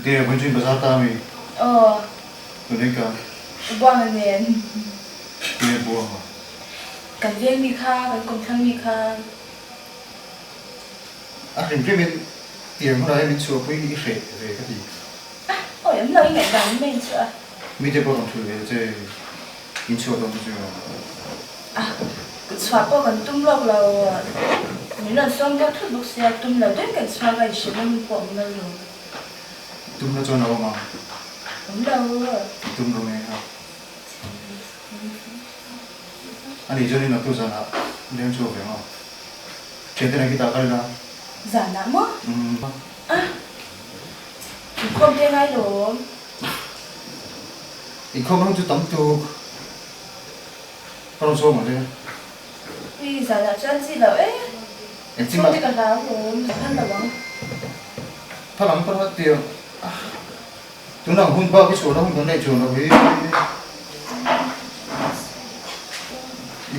Dia bunyi bahasa kami. Ờ, Mereka buang anh em. dia buang. Cần viên mi kha, cần công thăng mi kha. Akhirnya mình tiền hôm nay mình chụp với ý hệ về cái gì. Ôi, em lâu ngày gần bên chưa? Mình để bao đồng thời về mình chụp đồng thời. À, cái xóa bao cần tung lọc là những lần xong các thức bức xe tung là đến cái xóa cái gì mà mình quảng là rồi. Tum nó cho nó mà. Đúng đâu. Tum nó này ha. Anh ấy cho nên là tôi rằng là đem chụp về không? Trên thế này kita kali lah. Giả lắm á? À, không thể ngay rồi. Ikaw mang tu tamtu. Parang so mo din. Vì giả là chân gì đâu ấy. Em Không thể cả đá rồi, thân là bằng. Palang pa tiyo. Tu nang hun ba cái số nó hun này chỗ nó với.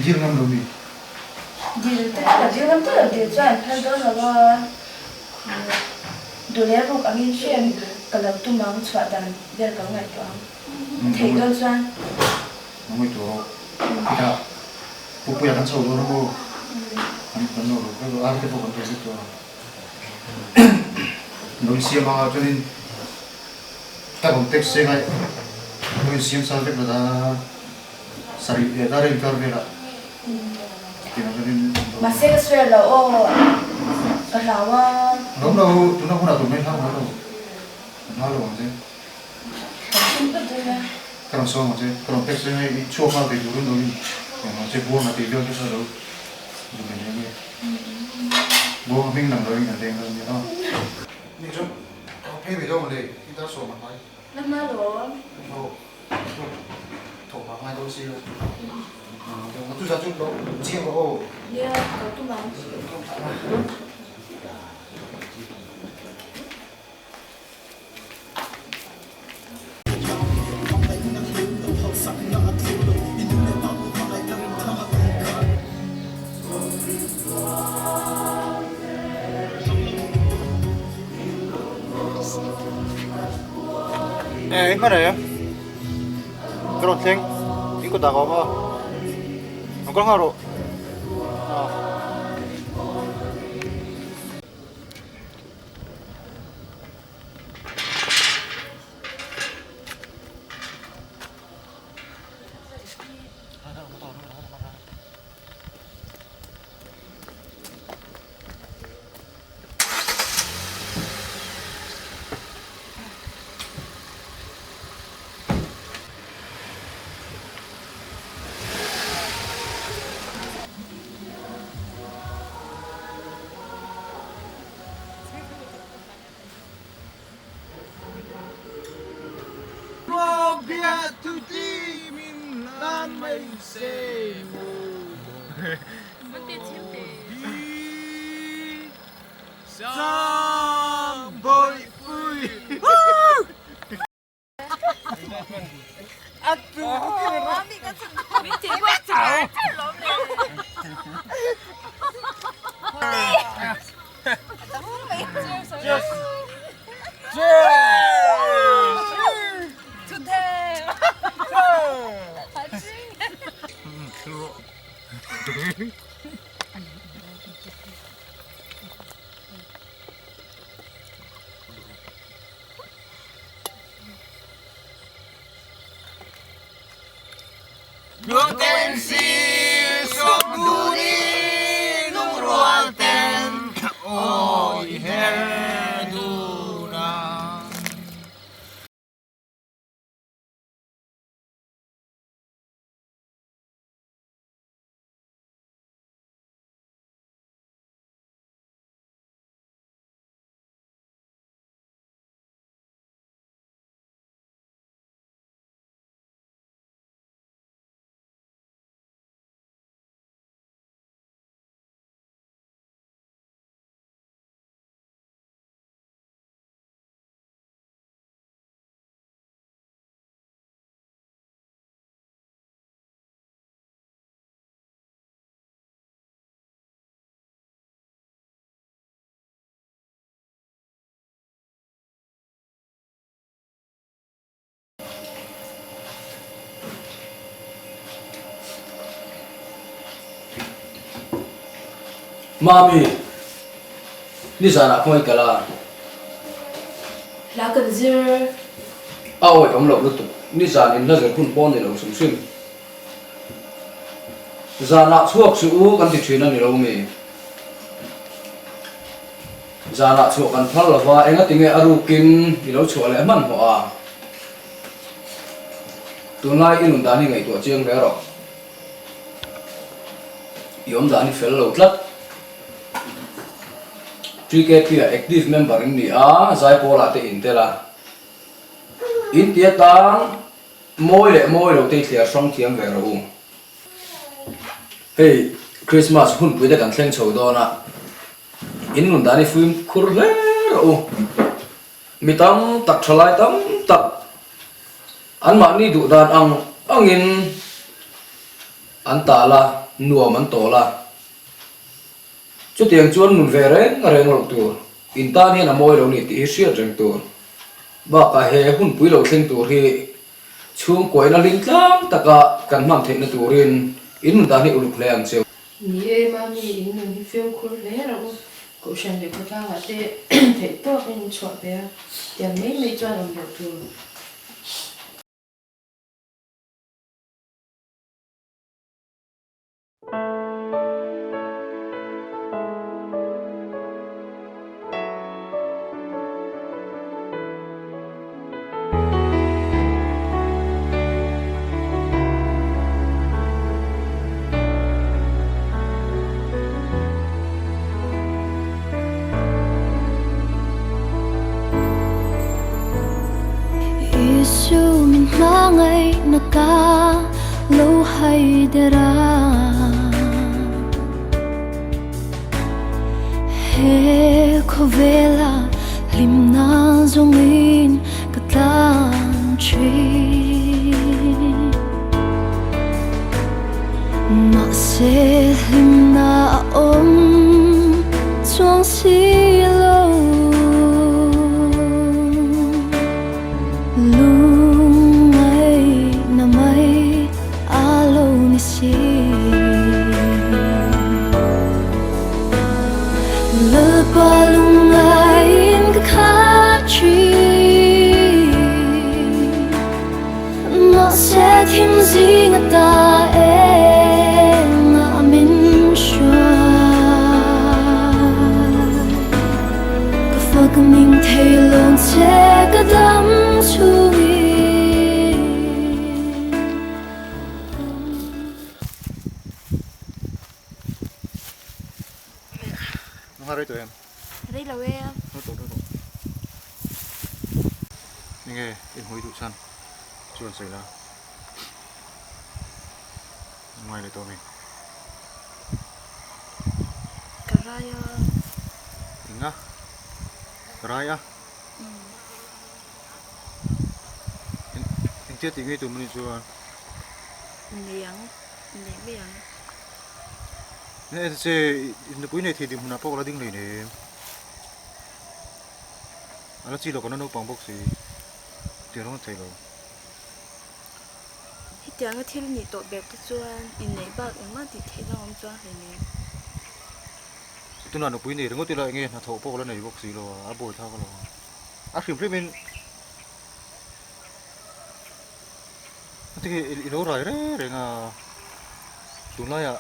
Điên lắm đâu đi. Điều tất cả điều lắm tức là điều cho anh thân đó là đồ lẽ ruột anh yên xuyên cả là tu mang xóa đàn để cả ngày toán thấy đơn giản Nó mới chỗ. Kita pupu yang kan sâu nó mo. Anh kan nó rồi. Cái phụ cái gì chỗ. Nói xem mà cho nên ta cũng text xem lại. Nói xem sao việc là sari đã đến cả về là. mà sẽ cái xuyên là ô cái nào mà Đúng đâu, chúng nó không nào tụi mình không đâu. Nó đâu mà chứ. không biết được nha Cái nào xong mà chứ. Cái nào text xem này chua qua thì đúng rồi. Nó sẽ buông là tí đưa cho sao đâu. Rồi mình nghe. Buông mình nằm rồi mình đèn hơn như đó. Nhưng chứ, hay bị đâu mà để chúng ta sổ mặt máy. năm nay rồi Thổ, thổ mặt máy đâu xí rồi. Nó tu ra chút đâu, chiên vào ô. yeah có tu mang Eh, mana ya? Keronceng, ikut aku apa? Engkau ngaruh. Biar tuti min lan mai se mo. Vấn chiếu thì Sam boy pui. biết chỉ quá trời lộn Cheers. Cheers. today Gluten si sok duri nung rualten. Oh, herduna. Mami, ni sana koi kala. Lá cần dưa. Ôi ông lộc lục ni sana ni nazar kun pon ni lo sum sum. Zana chuak su kan ti thina ni lo mi. Zana chuak kan phal lawa enga tinge arukin ni lo chuale man ho a. Tunai inun dani ngai to chiang le ro. Yom dani fel lo tlat. TKP active member ni a zai pola te intela. In tia tang moi lo te thia song thiang ve ro. Hey, Christmas hun pui de kan thleng chho do na. In nun dani film khur le ro. Mi tam tak thalai tam tak. An ma ni du dan angin an ta la nuam an to la. Chút tiền chuan nun về reng reng lộc tur. In ta ni na moi lo ni ti sia reng tur. Ba ka he hun pui lo thleng tur hi chung koi na ling tlang taka kan mam the na turin in nun dani uluk le ang cheu. Ni e mami in nun film khur le ro ko shan de ko ta la te te to in chwa be ya me chuan om lo tu. Isu min mangai naka lo hai dera he khovela limna zongin katlan chi ma se limna om chuang si lo ta em mà mình xóa có phải cái mình thấy lòng sẽ có đắm chui Nó hai đứa tụi em. Đây là em. Nó tổ. Nghe em hối tụ săn. Chưa xảy ra. Ngoài lại tụi mình. Karaya. Inga. Karaya. Anh tiếc thì nghe tụi mình chưa. Liang bây giờ. Nè thế nó cuối này thì điểm nào bao là đinh này nè. Anh chỉ là con nó bằng bốc gì. Tiền nó thấy rồi. Tiếng cái thiên nhị tổ bẹp cái chuan, in này bác em mà thì thấy nó không chuan này. Tụi nó cuối này đừng có tiền lại nghe, nó thổ bao là này bốc gì rồi, à bồi thao rồi. À phim phim mình. Thì cái nó rồi đấy, nga tụi nó ya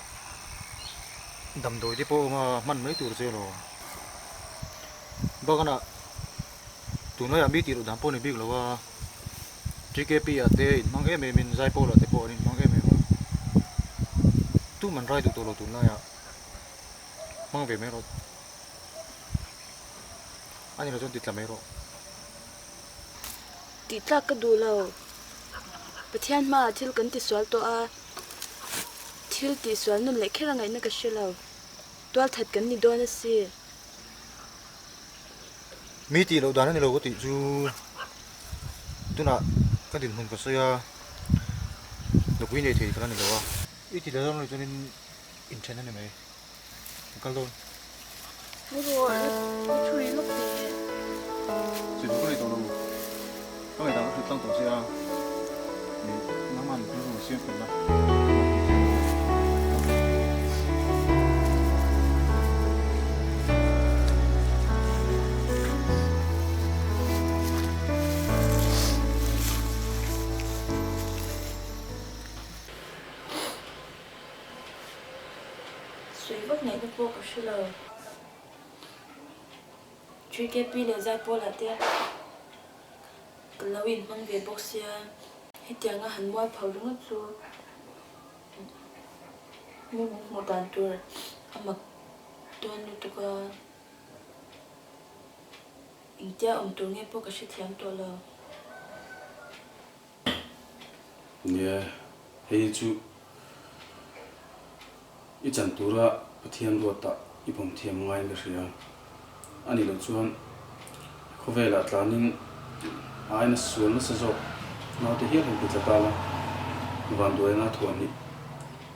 đầm đồi đi po mà man mấy tuổi rồi rồi. Bao cái nào tụi nó ya biết thì đầm po này biết là TKP à thế mang em mình giải po là thế po này mang em mà tu mình rai tụi nó ya mang về mấy rồi anh là chọn tịt là mấy rồi Tịt là cái đồ lâu. Bữa thiên mà thil cần tịt xoál to à. Thil tịt xoál nó lấy cái là ngày nó cái xe lâu. Toal thật cần đi đón nó xí. mi tị lâu đàn này lâu có tị chú tu na cái tiền hồn có xây được quý này thì cái này lâu à ít thì lâu rồi cho nên internet này mày cái luôn Bố rồi, bố chui lúc thì. chỉ có cái đâu có người ta cứ tăng tổ xe nó mà cái đồ xuyên phần đó bộ cái sự là truy cái pi là giải bộ là thế cái lâu in mang về bốc xia hết tiếng là hắn mua phao đúng không chú một đàn tuổi mà tuần như tụi con in tia ông tuổi nghe bộ cái sự thiam tuổi là nè hay chú ít chân tura thiam ruột ta ít bông thiam ngay được rồi anh ấy là chuan có vẻ là ta nên ai nó xuống nó sẽ rồi nó thì hiệp một cái ta là van đuôi nó thuần đi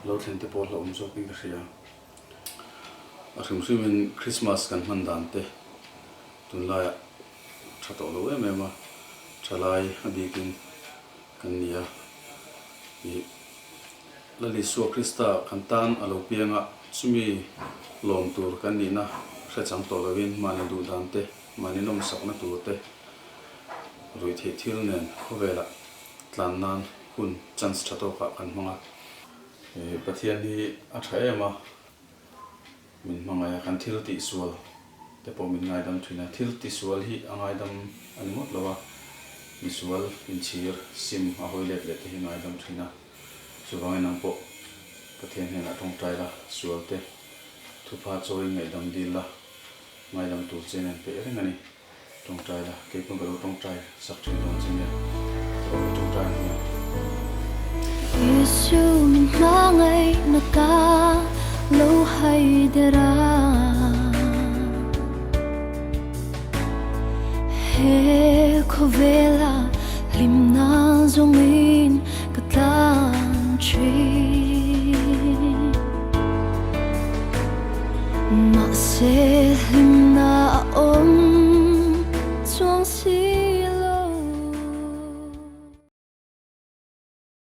lâu thêm tới bỏ lâu rồi cái rồi ở trong suy mình Christmas kan man dan te tun la cha to lo em mà cha lai abi kin kan nia i la li so Krista kan tan alo pianga sumi lom tur kan ni na sa chang to lovin mani du dan te mani nom sak na tu te roi the thil nen kho vela tlan nan hun chance cha to ka kan manga e pathian hi a thae ma min mangaya kan thil ti sual te po min ngai dam thina thil ti sual hi angai dam ani mot lawa visual in chir sim a hoilet le te hi ngai dam thina chuwangai nam po pathian he na tong trai la sual te thupa choi ngai dam dil la ngai dam tu chen an pe re ngani tong trai la ke pon ro tong trai sak chen dong chen ya tong trai ni Yesu min mangai na ka lâu hay dera he khovela limna zongin katlan chi ma se lim